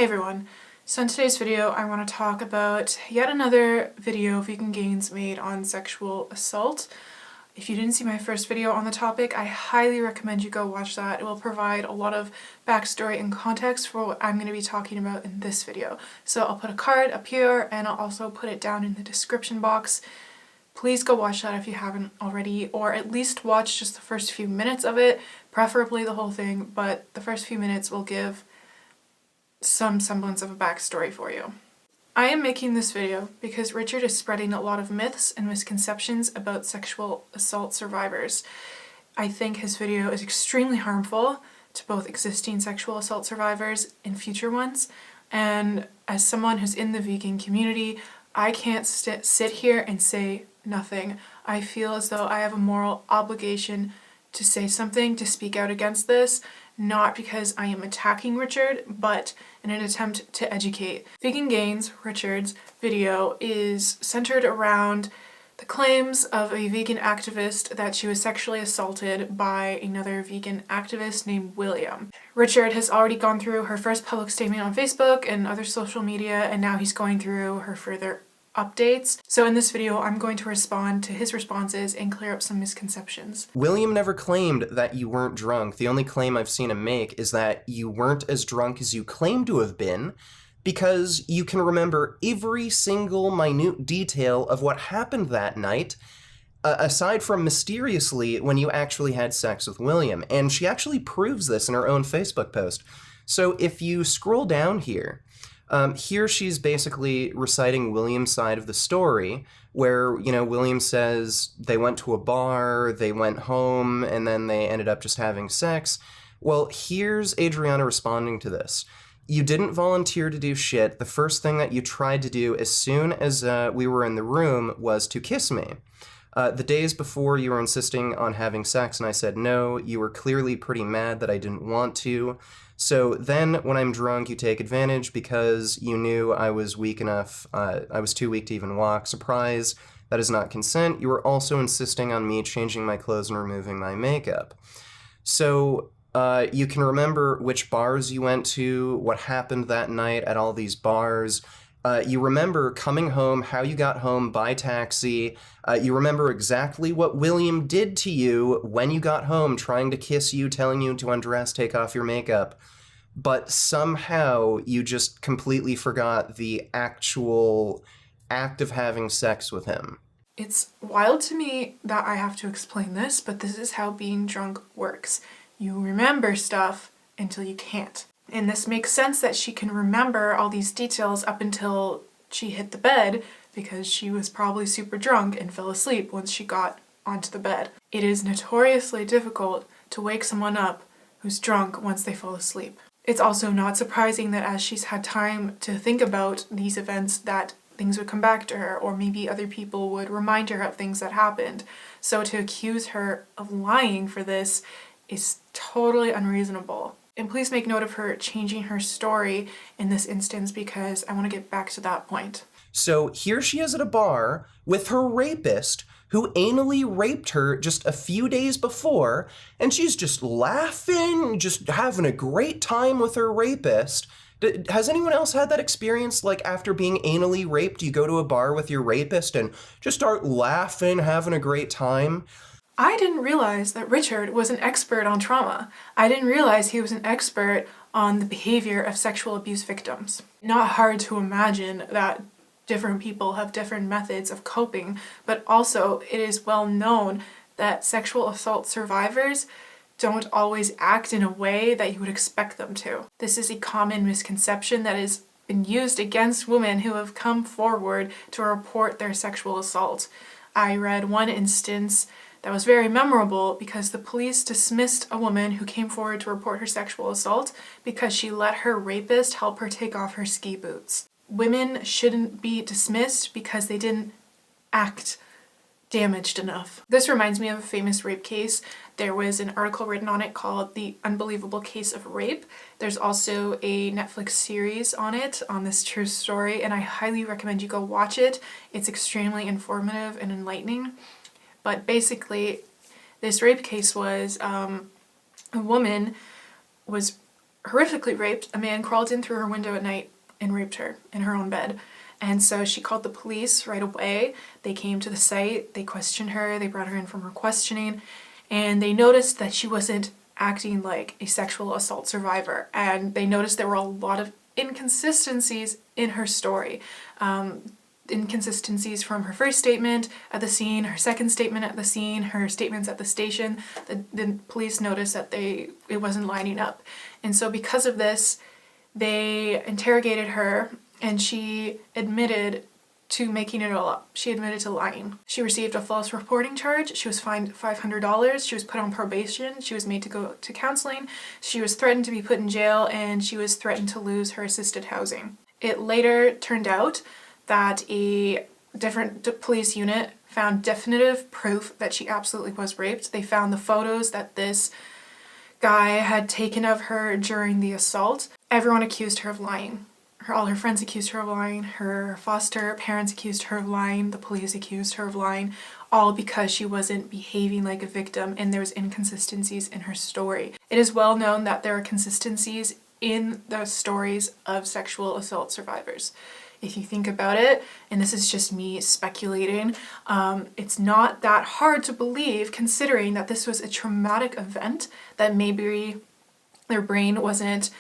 Hey everyone, so in today's video I want to talk about yet another video Vegan Gains made on sexual assault. If you didn't see my first video on the topic, I highly recommend you go watch that. It will provide a lot of backstory and context for what I'm going to be talking about in this video. So I'll put a card up here and I'll also put it down in the description box. Please go watch that if you haven't already, or at least watch just the first few minutes of it, preferably the whole thing, but the first few minutes will give some semblance of a backstory for you. I am making this video because Richard is spreading a lot of myths and misconceptions about sexual assault survivors. I think his video is extremely harmful to both existing sexual assault survivors and future ones, and as someone who's in the vegan community, I can't sit here and say nothing. I feel as though I have a moral obligation to say something, to speak out against this, not because I am attacking Richard, but in an attempt to educate. Vegan Gains, Richard's video, is centered around the claims of a vegan activist that she was sexually assaulted by another vegan activist named William. Richard has already gone through her first public statement on Facebook and other social media, and now he's going through her further updates. So in this video, I'm going to respond to his responses and clear up some misconceptions. William never claimed that you weren't drunk. The only claim I've seen him make is that you weren't as drunk as you claim to have been because you can remember every single minute detail of what happened that night, aside from mysteriously when you actually had sex with William. And she actually proves this in her own Facebook post. So if you scroll down here, here she's basically reciting William's side of the story, where, William says they went to a bar, they went home, and then they ended up just having sex. Well, here's Adriana responding to this. You didn't volunteer to do shit. The first thing that you tried to do as soon as we were in the room was to kiss me. The days before, you were insisting on having sex, and I said no. You were clearly pretty mad that I didn't want to. So then, when I'm drunk, you take advantage because you knew I was weak enough. I was too weak to even walk. Surprise, that is not consent. You were also insisting on me changing my clothes and removing my makeup. So you can remember which bars you went to, what happened that night at all these bars. You remember coming home, how you got home by taxi. You remember exactly what William did to you when you got home, trying to kiss you, telling you to undress, take off your makeup. But somehow you just completely forgot the actual act of having sex with him. It's wild to me that I have to explain this, but this is how being drunk works. You remember stuff until you can't. And this makes sense that she can remember all these details up until she hit the bed, because she was probably super drunk and fell asleep once she got onto the bed. It is notoriously difficult to wake someone up who's drunk once they fall asleep. It's also not surprising that as she's had time to think about these events, that things would come back to her, or maybe other people would remind her of things that happened. So to accuse her of lying for this is totally unreasonable. And please make note of her changing her story in this instance, because I want to get back to that point. So here she is at a bar with her rapist who anally raped her just a few days before, and she's just laughing, just having a great time with her rapist. Has anyone else had that experience, like after being anally raped, you go to a bar with your rapist and just start laughing, having a great time? I didn't realize that Richard was an expert on trauma. I didn't realize he was an expert on the behavior of sexual abuse victims. Not hard to imagine that different people have different methods of coping, but also it is well known that sexual assault survivors don't always act in a way that you would expect them to. This is a common misconception that has been used against women who have come forward to report their sexual assault. I read one instance that was very memorable because the police dismissed a woman who came forward to report her sexual assault because she let her rapist help her take off her ski boots. Women shouldn't be dismissed because they didn't act damaged enough. This reminds me of a famous rape case. There was an article written on it called The Unbelievable Case of Rape. There's also a Netflix series on it, on this true story, and I highly recommend you go watch it. It's extremely informative and enlightening. But basically, this rape case was a woman was horrifically raped. A man crawled in through her window at night and raped her in her own bed. And so she called the police right away. They came to the site, they questioned her, they brought her in from her questioning, and they noticed that she wasn't acting like a sexual assault survivor. And they noticed there were a lot of inconsistencies in her story. Inconsistencies from her first statement at the scene, her second statement at the scene, her statements at the station. The police noticed that it wasn't lining up. And so because of this, they interrogated her, and she admitted to making it all up. She admitted to lying. She received a false reporting charge. She was fined $500. She was put on probation. She was made to go to counseling. She was threatened to be put in jail, and she was threatened to lose her assisted housing. It later turned out that a different police unit found definitive proof that she absolutely was raped. They found the photos that this guy had taken of her during the assault. Everyone accused her of lying. All her friends accused her of lying, her foster parents accused her of lying, the police accused her of lying, all because she wasn't behaving like a victim and there was inconsistencies in her story. It is well known that there are consistencies in the stories of sexual assault survivors. If you think about it, and this is just me speculating, it's not that hard to believe considering that this was a traumatic event, that maybe their brain wasn't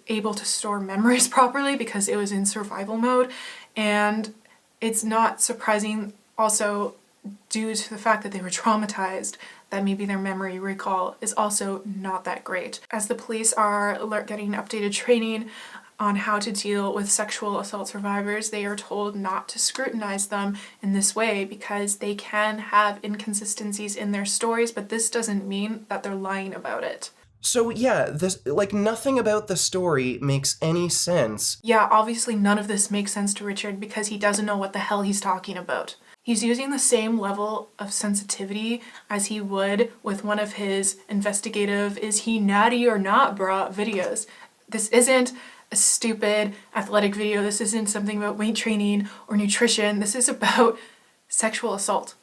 able to store memories properly because it was in survival mode. And it's not surprising also due to the fact that they were traumatized that maybe their memory recall is also not that great. As the police are getting updated training on how to deal with sexual assault survivors, they are told not to scrutinize them in this way because they can have inconsistencies in their stories, but this doesn't mean that they're lying about it. So yeah, nothing about the story makes any sense. Yeah, obviously none of this makes sense to Richard because he doesn't know what the hell he's talking about. He's using the same level of sensitivity as he would with one of his investigative "is he natty or not, brah" videos. This isn't a stupid athletic video. This isn't something about weight training or nutrition. This is about sexual assault.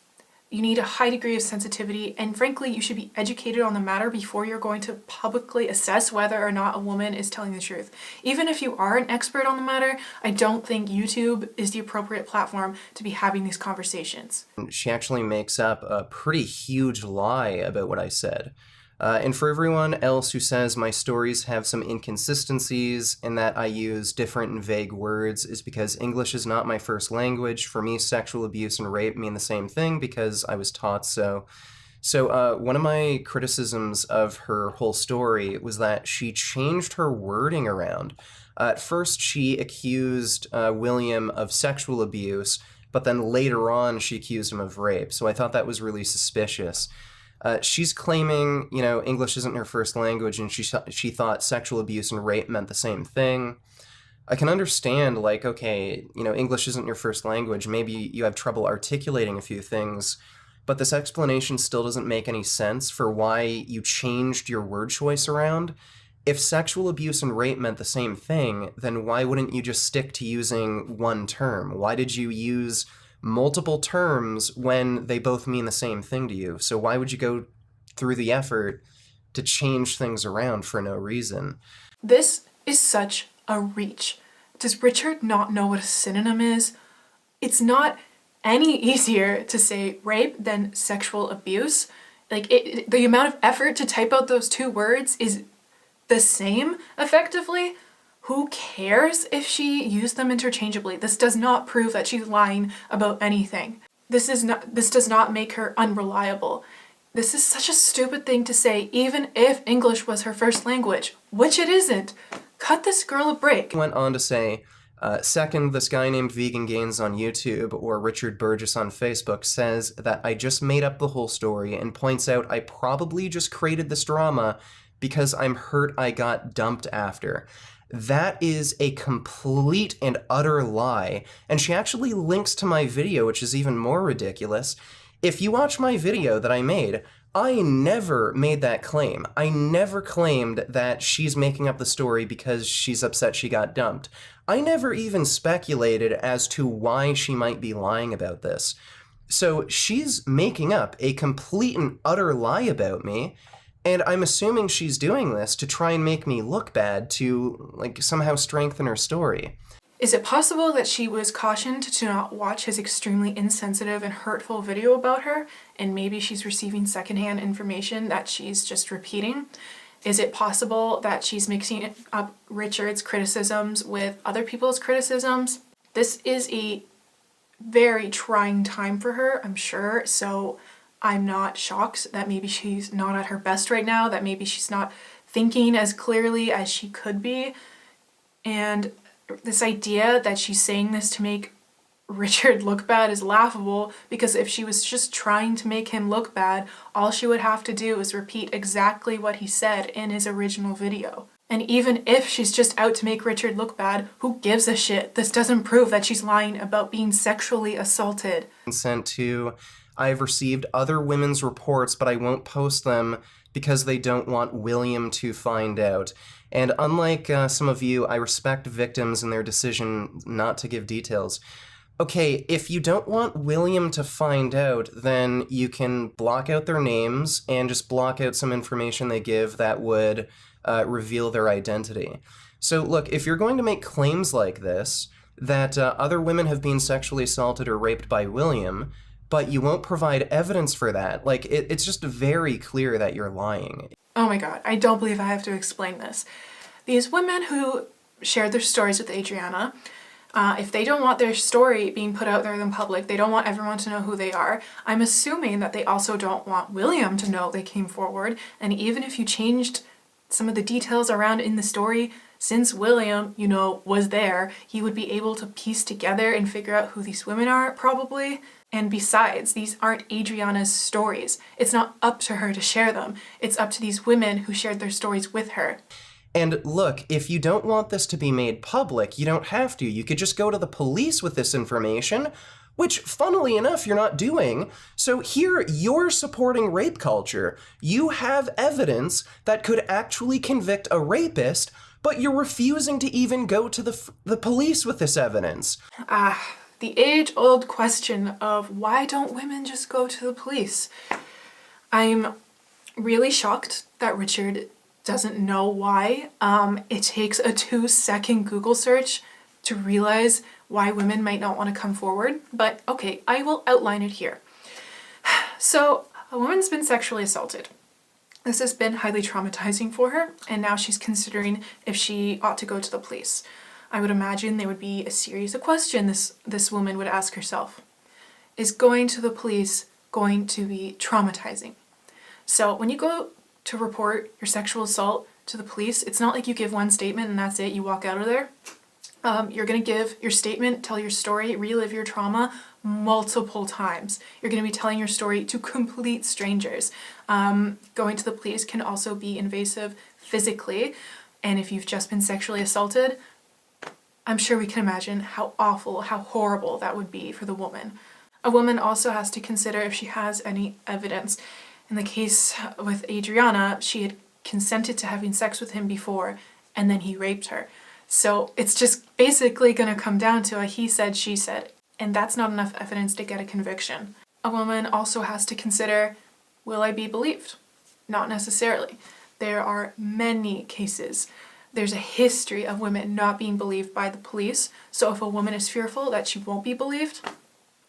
You need a high degree of sensitivity, and frankly, you should be educated on the matter before you're going to publicly assess whether or not a woman is telling the truth. Even if you are an expert on the matter, I don't think YouTube is the appropriate platform to be having these conversations. She actually makes up a pretty huge lie about what I said. And for everyone else who says my stories have some inconsistencies and that I use different and vague words is because English is not my first language. For me, sexual abuse and rape mean the same thing because I was taught so. So one of my criticisms of her whole story was that she changed her wording around. At first, she accused William of sexual abuse, but then later on, she accused him of rape. So I thought that was really suspicious. She's claiming, English isn't her first language, and she thought sexual abuse and rape meant the same thing. I can understand, okay, English isn't your first language. Maybe you have trouble articulating a few things, but this explanation still doesn't make any sense for why you changed your word choice around. If sexual abuse and rape meant the same thing, then why wouldn't you just stick to using one term? Why did you use multiple terms when they both mean the same thing to you? So why would you go through the effort to change things around for no reason? This is such a reach. Does Richard not know what a synonym is? It's not any easier to say rape than sexual abuse. The amount of effort to type out those two words is the same, effectively. Who cares if she used them interchangeably? This does not prove that she's lying about anything. This does not make her unreliable. This is such a stupid thing to say, even if English was her first language, which it isn't. Cut this girl a break. Went on to say, second, this guy named Vegan Gains on YouTube or Richard Burgess on Facebook says that I just made up the whole story and points out I probably just created this drama because I'm hurt I got dumped after. That is a complete and utter lie, and she actually links to my video, which is even more ridiculous. If you watch my video that I made, I never made that claim. I never claimed that she's making up the story because she's upset she got dumped. I never even speculated as to why she might be lying about this. So she's making up a complete and utter lie about me, And I'm assuming she's doing this to try and make me look bad, to, like, somehow strengthen her story. Is it possible that she was cautioned to not watch his extremely insensitive and hurtful video about her, and maybe she's receiving secondhand information that she's just repeating? Is it possible that she's mixing up Richard's criticisms with other people's criticisms? This is a very trying time for her, I'm sure, so I'm not shocked that maybe she's not at her best right now, that maybe she's not thinking as clearly as she could be. And this idea that she's saying this to make Richard look bad is laughable, because if she was just trying to make him look bad, all she would have to do is repeat exactly what he said in his original video. And even if she's just out to make Richard look bad, who gives a shit? This doesn't prove that she's lying about being sexually assaulted. Sent to, I've received other women's reports, but I won't post them because they don't want William to find out. And unlike some of you, I respect victims and their decision not to give details. Okay, if you don't want William to find out, then you can block out their names and just block out some information they give that would reveal their identity. So look, if you're going to make claims like this, that other women have been sexually assaulted or raped by William, but you won't provide evidence for that, like, it's just very clear that you're lying. Oh my god, I don't believe I have to explain this. These women who shared their stories with Adriana, if they don't want their story being put out there in public, they don't want everyone to know who they are, I'm assuming that they also don't want William to know they came forward. And even if you changed some of the details around in the story, since William, you know, was there, he would be able to piece together and figure out who these women are, probably. And besides, these aren't Adriana's stories. It's not up to her to share them. It's up to these women who shared their stories with her. And look, if you don't want this to be made public, you don't have to. You could just go to the police with this information, which, funnily enough, you're not doing. So here, you're supporting rape culture. You have evidence that could actually convict a rapist, but you're refusing to even go to the police with this evidence. The age-old question of why don't women just go to the police? I'm really shocked that Richard doesn't know why. It takes a 2-second Google search to realize why women might not want to come forward, but okay, I will outline it here. So, a woman's been sexually assaulted. This has been highly traumatizing for her, and now she's considering if she ought to go to the police. I would imagine there would be a series of questions this woman would ask herself. Is going to the police going to be traumatizing? So when you go to report your sexual assault to the police, it's not like you give one statement and that's it, you walk out of there. You're going to give your statement, tell your story, relive your trauma multiple times. You're going to be telling your story to complete strangers. Going to the police can also be invasive physically, and if you've just been sexually assaulted, I'm sure we can imagine how awful, how horrible that would be for the woman. A woman also has to consider if she has any evidence. In the case with Adriana, she had consented to having sex with him before, and then he raped her. So it's just basically going to come down to a he said, she said, and that's not enough evidence to get a conviction. A woman also has to consider, will I be believed? Not necessarily. There are many cases. There's a history of women not being believed by the police, so if a woman is fearful that she won't be believed,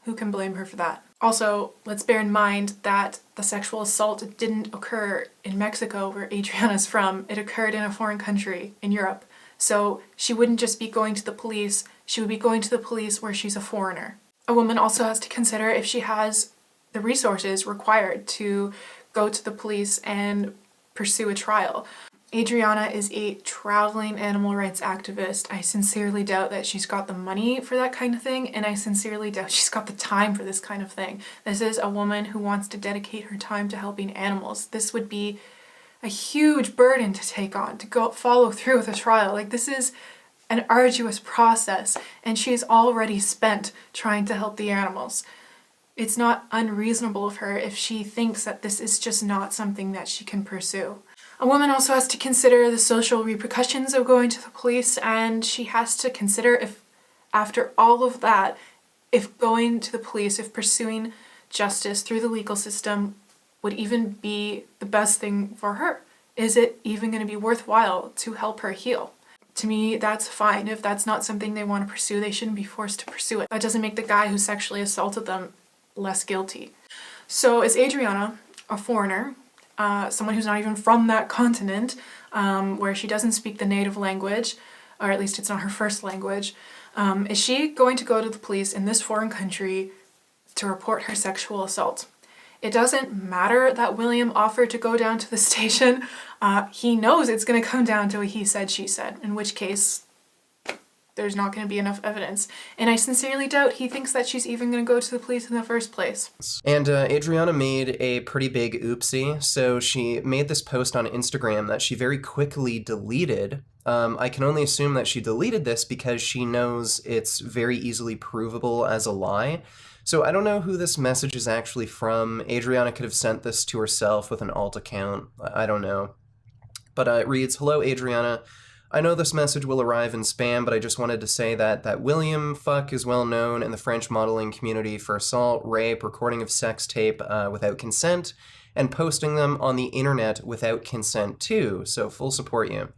who can blame her for that? Also, let's bear in mind that the sexual assault didn't occur in Mexico, where Adriana's from. It occurred in a foreign country in Europe. So she wouldn't just be going to the police, she would be going to the police where she's a foreigner. A woman also has to consider if she has the resources required to go to the police and pursue a trial. Adriana is a traveling animal rights activist. I sincerely doubt that she's got the money for that kind of thing, and I sincerely doubt she's got the time for this kind of thing. This is a woman who wants to dedicate her time to helping animals. This would be a huge burden to take on, to go follow through with a trial. Like, this is an arduous process, and she's already spent trying to help the animals. It's not unreasonable of her if she thinks that this is just not something that she can pursue. A woman also has to consider the social repercussions of going to the police, and she has to consider if, after all of that, if going to the police, if pursuing justice through the legal system would even be the best thing for her? Is it even going to be worthwhile to help her heal? To me, that's fine. If that's not something they want to pursue, they shouldn't be forced to pursue it. That doesn't make the guy who sexually assaulted them less guilty. So is Adriana a foreigner, someone who's not even from that continent, where she doesn't speak the native language, or at least it's not her first language, is she going to go to the police in this foreign country to report her sexual assault? It doesn't matter that William offered to go down to the station. He knows it's going to come down to a he said, she said, in which case there's not going to be enough evidence. And I sincerely doubt he thinks that she's even going to go to the police in the first place. And Adriana made a pretty big oopsie. So she made this post on Instagram that she very quickly deleted. I can only assume that she deleted this because she knows it's very easily provable as a lie. So I don't know who this message is actually from. Adriana could have sent this to herself with an alt account. I don't know. But it reads, "Hello, Adriana. I know this message will arrive in spam, but I just wanted to say that William fuck is well known in the French modeling community for assault, rape, recording of sex tape without consent, and posting them on the internet without consent too. So full support you."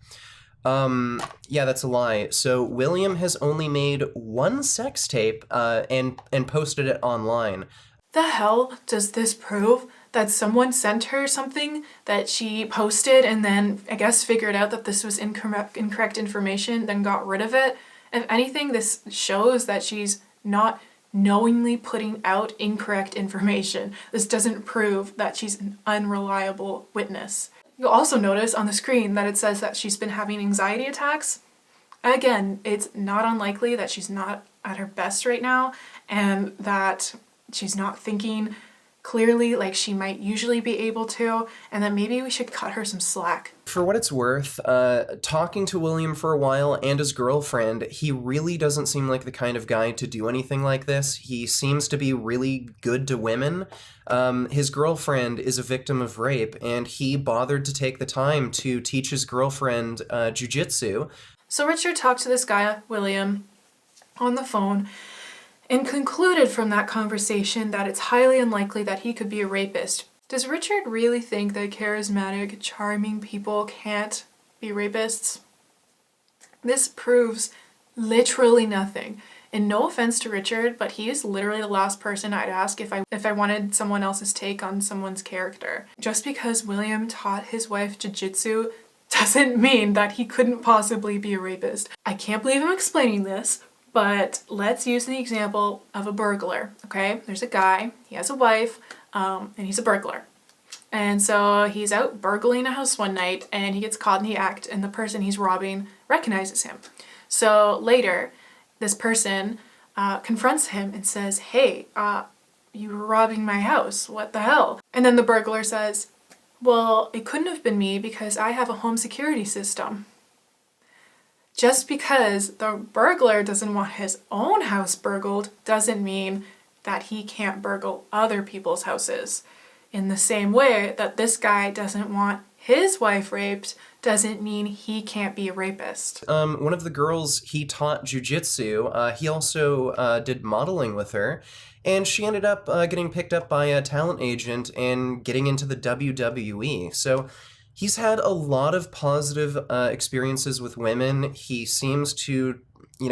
Yeah, that's a lie. So William has only made one sex tape and posted it online. The hell does this prove? That someone sent her something that she posted and then I guess figured out that this was incorrect information, then got rid of it? If anything, this shows that she's not knowingly putting out incorrect information. This doesn't prove that she's an unreliable witness. You'll also notice on the screen that it says that she's been having anxiety attacks. Again, it's not unlikely that she's not at her best right now and that she's not thinking clearly like she might usually be able to, and that maybe we should cut her some slack. For what it's worth, talking to William for a while and his girlfriend, he really doesn't seem like the kind of guy to do anything like this. He seems to be really good to women. His girlfriend is a victim of rape, and he bothered to take the time to teach his girlfriend jujitsu. So Richard talked to this guy, William, on the phone, and concluded from that conversation that it's highly unlikely that he could be a rapist. Does Richard really think that charismatic, charming people can't be rapists? This proves literally nothing. And no offense to Richard, but he is literally the last person I'd ask if I wanted someone else's take on someone's character. Just because William taught his wife jiu-jitsu doesn't mean that he couldn't possibly be a rapist. I can't believe I'm explaining this, but let's use the example of a burglar, okay? There's a guy, he has a wife, and he's a burglar. And so he's out burgling a house one night and he gets caught in the act and the person he's robbing recognizes him. So later, this person confronts him and says, "Hey, you were robbing my house, what the hell?" And then the burglar says, "Well, it couldn't have been me because I have a home security system." Just because the burglar doesn't want his own house burgled doesn't mean that he can't burgle other people's houses. In the same way that this guy doesn't want his wife raped doesn't mean he can't be a rapist. One of the girls he taught jujitsu, he also did modeling with her, and she ended up getting picked up by a talent agent and getting into the WWE. So he's had a lot of positive experiences with women. He seems to,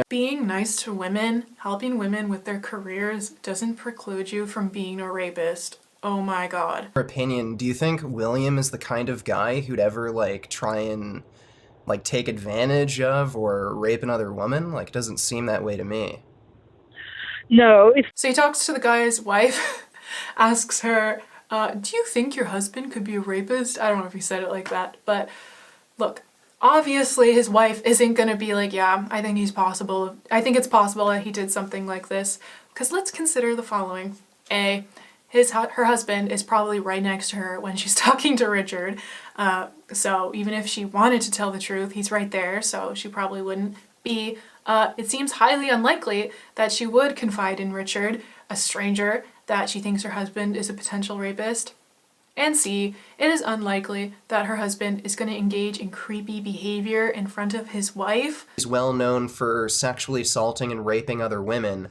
Being nice to women, helping women with their careers doesn't preclude you from being a rapist. Oh my god. Your opinion, do you think William is the kind of guy who'd ever, try and, take advantage of or rape another woman? It doesn't seem that way to me. No. So he talks to the guy's wife, asks her, do you think your husband could be a rapist? I don't know if he said it like that, but look, obviously his wife isn't gonna be like, yeah, I think it's possible that he did something like this. Because let's consider the following. A, her husband is probably right next to her when she's talking to Richard. So even if she wanted to tell the truth, he's right there, so she probably wouldn't. B, it seems highly unlikely that she would confide in Richard, a stranger, that she thinks her husband is a potential rapist. And C, it is unlikely that her husband is going to engage in creepy behavior in front of his wife. He's well known for sexually assaulting and raping other women.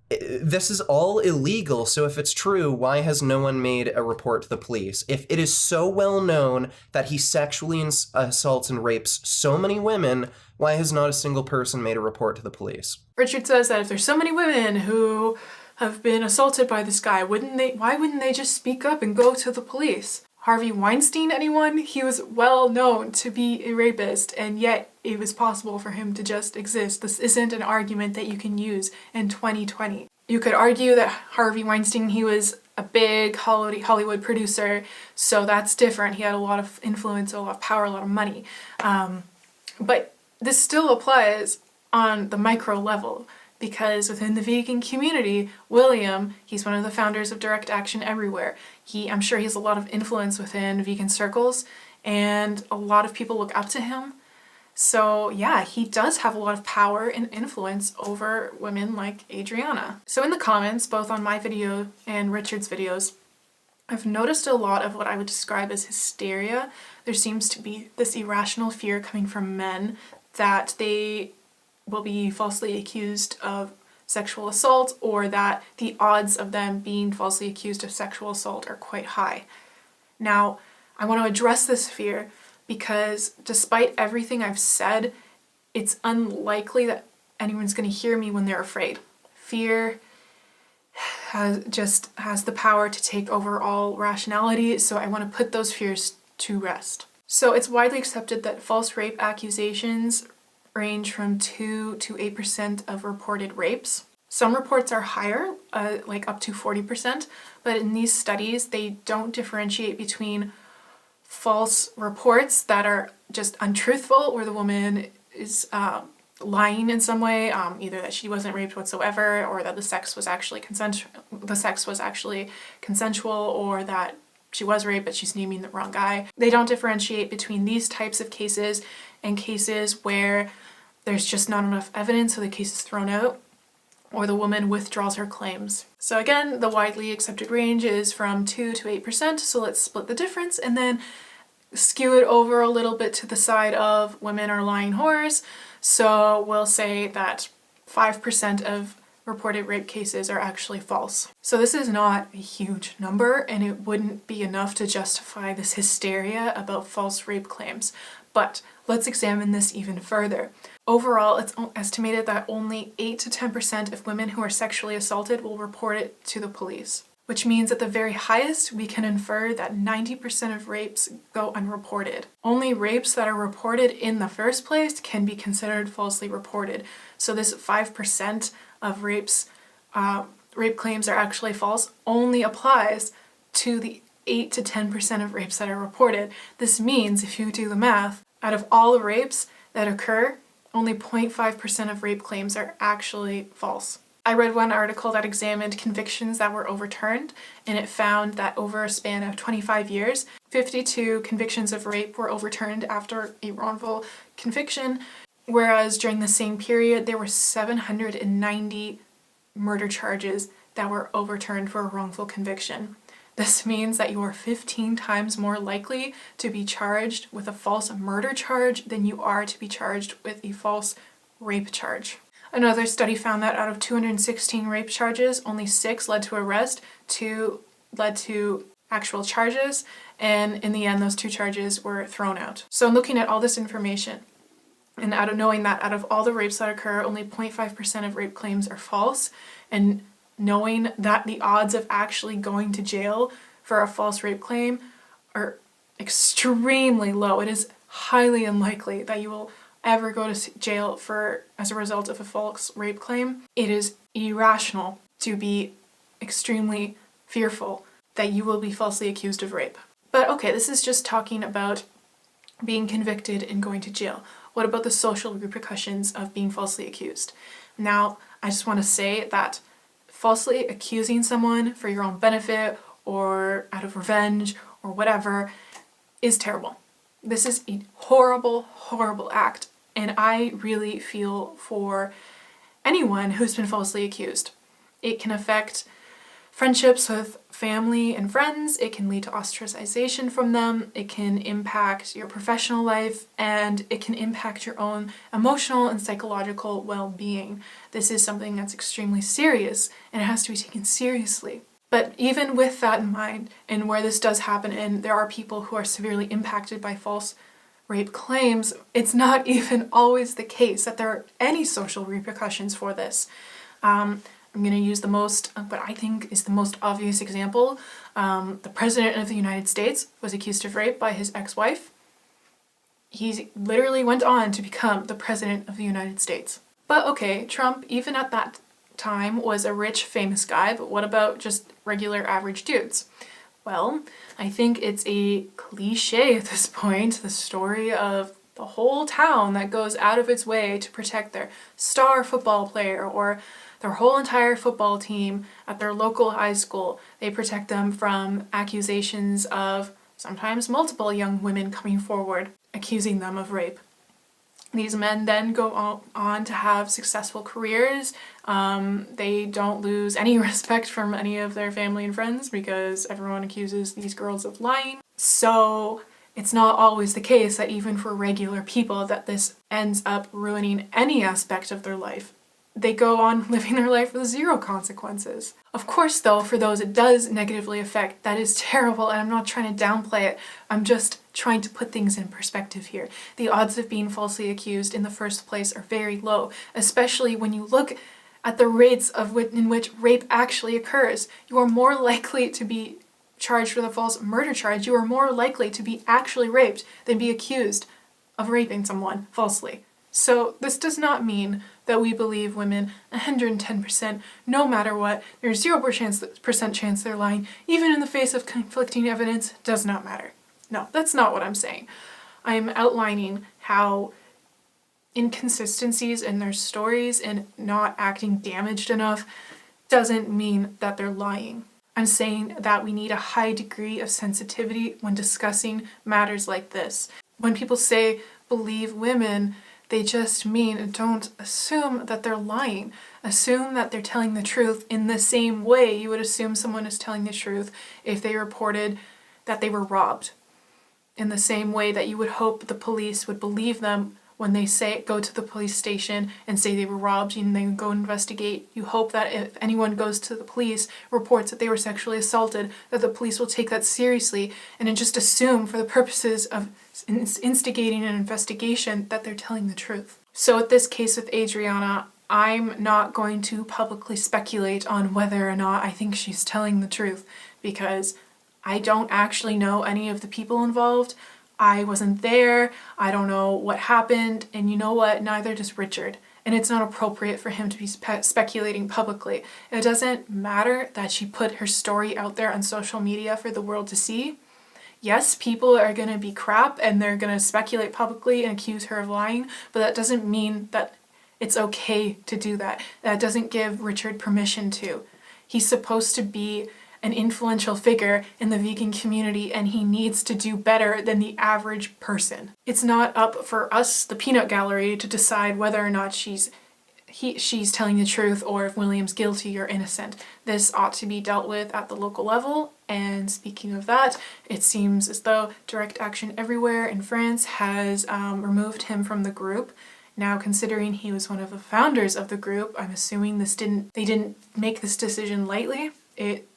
This is all illegal, so if it's true, why has no one made a report to the police? If it is so well known that he sexually assaults and rapes so many women, why has not a single person made a report to the police? Richard says that if there's so many women who have been assaulted by this guy, why wouldn't they just speak up and go to the police? Harvey Weinstein, anyone? He was well known to be a rapist, and yet it was possible for him to just exist. This isn't an argument that you can use in 2020. You could argue that Harvey Weinstein, he was a big Hollywood producer, so that's different. He had a lot of influence, a lot of power, a lot of money. But this still applies on the micro level, because within the vegan community, William, he's one of the founders of Direct Action Everywhere. I'm sure he has a lot of influence within vegan circles, and a lot of people look up to him. So yeah, he does have a lot of power and influence over women like Adriana. So in the comments, both on my video and Richard's videos, I've noticed a lot of what I would describe as hysteria. There seems to be this irrational fear coming from men that they will be falsely accused of sexual assault, or that the odds of them being falsely accused of sexual assault are quite high. Now, I want to address this fear because despite everything I've said, it's unlikely that anyone's going to hear me when they're afraid. Fear has the power to take over all rationality, so I want to put those fears to rest. So it's widely accepted that false rape accusations range from 2 to 8% of reported rapes. Some reports are higher, like up to 40%, but in these studies, they don't differentiate between false reports that are just untruthful, where the woman is lying in some way, either that she wasn't raped whatsoever, or that the sex was actually consensual, or that she was raped but she's naming the wrong guy. They don't differentiate between these types of cases and cases where there's just not enough evidence, so the case is thrown out, or the woman withdraws her claims. So again, the widely accepted range is from 2 to 8%, so let's split the difference and then skew it over a little bit to the side of women are lying whores. So we'll say that 5% of reported rape cases are actually false. So this is not a huge number, and it wouldn't be enough to justify this hysteria about false rape claims. But let's examine this even further. Overall, it's estimated that only 8 to 10% of women who are sexually assaulted will report it to the police, which means at the very highest, we can infer that 90% of rapes go unreported. Only rapes that are reported in the first place can be considered falsely reported. So this 5% of rape claims are actually false only applies to the 8 to 10% of rapes that are reported. This means, if you do the math, out of all the rapes that occur, only 0.5% of rape claims are actually false. I read one article that examined convictions that were overturned, and it found that over a span of 25 years, 52 convictions of rape were overturned after a wrongful conviction, whereas during the same period, there were 790 murder charges that were overturned for a wrongful conviction. This means that you are 15 times more likely to be charged with a false murder charge than you are to be charged with a false rape charge. Another study found that out of 216 rape charges, only 6 led to arrest, 2 led to actual charges, and in the end, those 2 charges were thrown out. So looking at all this information, and knowing that out of all the rapes that occur, only 0.5% of rape claims are false, and knowing that the odds of actually going to jail for a false rape claim are extremely low. It is highly unlikely that you will ever go to jail as a result of a false rape claim. It is irrational to be extremely fearful that you will be falsely accused of rape. But okay, this is just talking about being convicted and going to jail. What about the social repercussions of being falsely accused? Now, I just want to say that falsely accusing someone for your own benefit or out of revenge or whatever is terrible. This is a horrible, horrible act, and I really feel for anyone who's been falsely accused. It can affect friendships with family and friends, it can lead to ostracization from them, it can impact your professional life, and it can impact your own emotional and psychological well-being. This is something that's extremely serious and it has to be taken seriously. But even with that in mind, and where this does happen, and there are people who are severely impacted by false rape claims, it's not even always the case that there are any social repercussions for this. I'm going to use what I think is the most obvious example. The President of the United States was accused of rape by his ex-wife. He literally went on to become the President of the United States. But okay, Trump, even at that time, was a rich, famous guy, but what about just regular average dudes? Well, I think it's a cliche at this point, the story of the whole town that goes out of its way to protect their star football player or their whole entire football team at their local high school. They protect them from accusations of sometimes multiple young women coming forward accusing them of rape. These men then go on to have successful careers. They don't lose any respect from any of their family and friends because everyone accuses these girls of lying. So it's not always the case that even for regular people that this ends up ruining any aspect of their life. They go on living their life with zero consequences. Of course, though, for those it does negatively affect, that is terrible, and I'm not trying to downplay it. I'm just trying to put things in perspective here. The odds of being falsely accused in the first place are very low, especially when you look at the rates in which rape actually occurs. You are more likely to be charged with a false murder charge. You are more likely to be actually raped than be accused of raping someone falsely. So this does not mean that we believe women 110% no matter what. There's 0% chance they're lying, even in the face of conflicting evidence, does not matter. No, that's not what I'm saying. I'm outlining how inconsistencies in their stories and not acting damaged enough doesn't mean that they're lying. I'm saying that we need a high degree of sensitivity when discussing matters like this. When people say believe women, they just mean don't assume that they're lying. Assume that they're telling the truth in the same way you would assume someone is telling the truth if they reported that they were robbed. In the same way that you would hope the police would believe them when they go to the police station and say they were robbed and they go investigate. You hope that if anyone goes to the police, reports that they were sexually assaulted, that the police will take that seriously and then just assume for the purposes of instigating an investigation that they're telling the truth. So with this case with Adriana, I'm not going to publicly speculate on whether or not I think she's telling the truth because I don't actually know any of the people involved. I wasn't there, I don't know what happened, and you know what, neither does Richard. And it's not appropriate for him to be speculating publicly. It doesn't matter that she put her story out there on social media for the world to see. Yes, people are going to be crap and they're going to speculate publicly and accuse her of lying, but that doesn't mean that it's okay to do that. That doesn't give Richard permission to. He's supposed to be an influential figure in the vegan community and he needs to do better than the average person. It's not up for us, the peanut gallery, to decide whether or not she's telling the truth or if William's guilty or innocent. This ought to be dealt with at the local level. And speaking of that, it seems as though Direct Action Everywhere in France has removed him from the group. Now, considering he was one of the founders of the group, I'm assuming they didn't make this decision lightly. It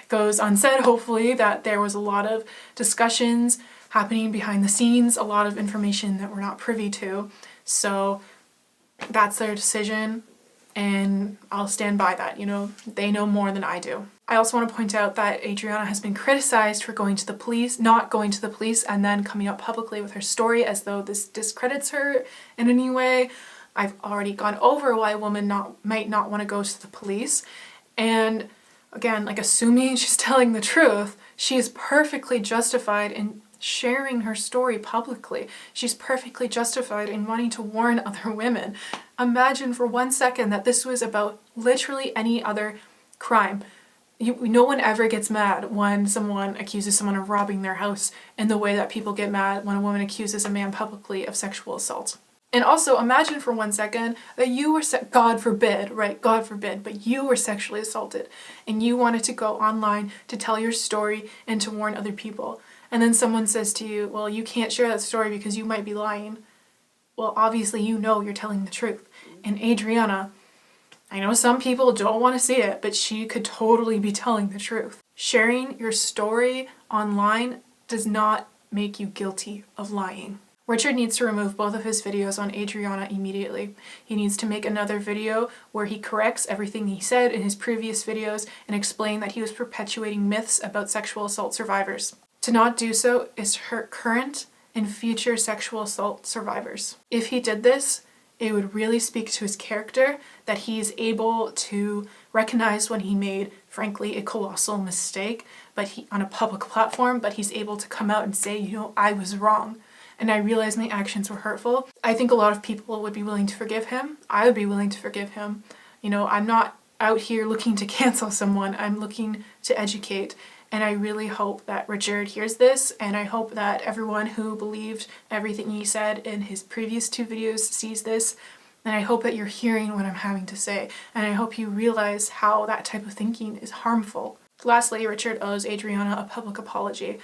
goes unsaid, hopefully, that there was a lot of discussions happening behind the scenes, a lot of information that we're not privy to. So that's their decision, and I'll stand by that. They know more than I do. I also want to point out that Adriana has been criticized for not going to the police and then coming out publicly with her story as though this discredits her in any way. I've already gone over why a woman might not want to go to the police, and again, assuming she's telling the truth, she is perfectly justified in sharing her story publicly. She's perfectly justified in wanting to warn other women. Imagine for 1 second that this was about literally any other crime. No one ever gets mad when someone accuses someone of robbing their house in the way that people get mad when a woman accuses a man publicly of sexual assault. And also imagine for one second that you were, God forbid, right? God forbid, but you were sexually assaulted and you wanted to go online to tell your story and to warn other people. And then someone says to you, well, you can't share that story because you might be lying. Well, obviously you know you're telling the truth. And Adriana, I know some people don't want to see it, but she could totally be telling the truth. Sharing your story online does not make you guilty of lying. Richard needs to remove both of his videos on Adriana immediately. He needs to make another video where he corrects everything he said in his previous videos and explain that he was perpetuating myths about sexual assault survivors. To not do so is to hurt current and future sexual assault survivors. If he did this, it would really speak to his character that he is able to recognize when he made, frankly, a colossal mistake, but on a public platform, but he's able to come out and say, you know, I was wrong. And I realized my actions were hurtful. I think a lot of people would be willing to forgive him. I would be willing to forgive him. You know, I'm not out here looking to cancel someone. I'm looking to educate. And I really hope that Richard hears this, and I hope that everyone who believed everything he said in his previous 2 videos sees this. And I hope that you're hearing what I'm having to say. And I hope you realize how that type of thinking is harmful. Lastly, Richard owes Adriana a public apology.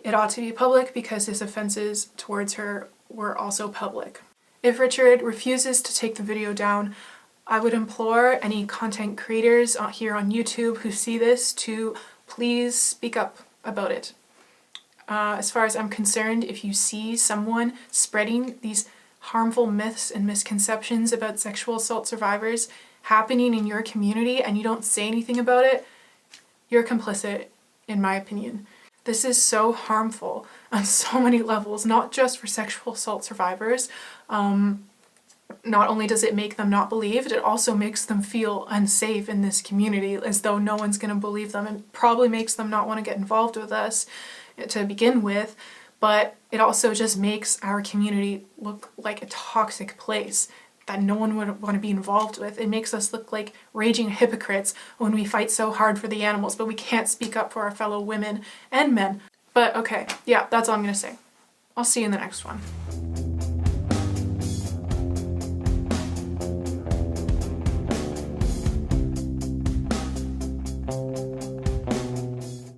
It ought to be public because his offenses towards her were also public. If Richard refuses to take the video down, I would implore any content creators here on YouTube who see this to please speak up about it. As far as I'm concerned, if you see someone spreading these harmful myths and misconceptions about sexual assault survivors happening in your community and you don't say anything about it, you're complicit, in my opinion. This is so harmful on so many levels, not just for sexual assault survivors. Not only does it make them not believed, it also makes them feel unsafe in this community, as though no one's going to believe them, and probably makes them not want to get involved with us to begin with, but it also just makes our community look like a toxic place that no one would want to be involved with. It makes us look like raging hypocrites when we fight so hard for the animals, but we can't speak up for our fellow women and men. But okay, yeah, that's all I'm going to say. I'll see you in the next one.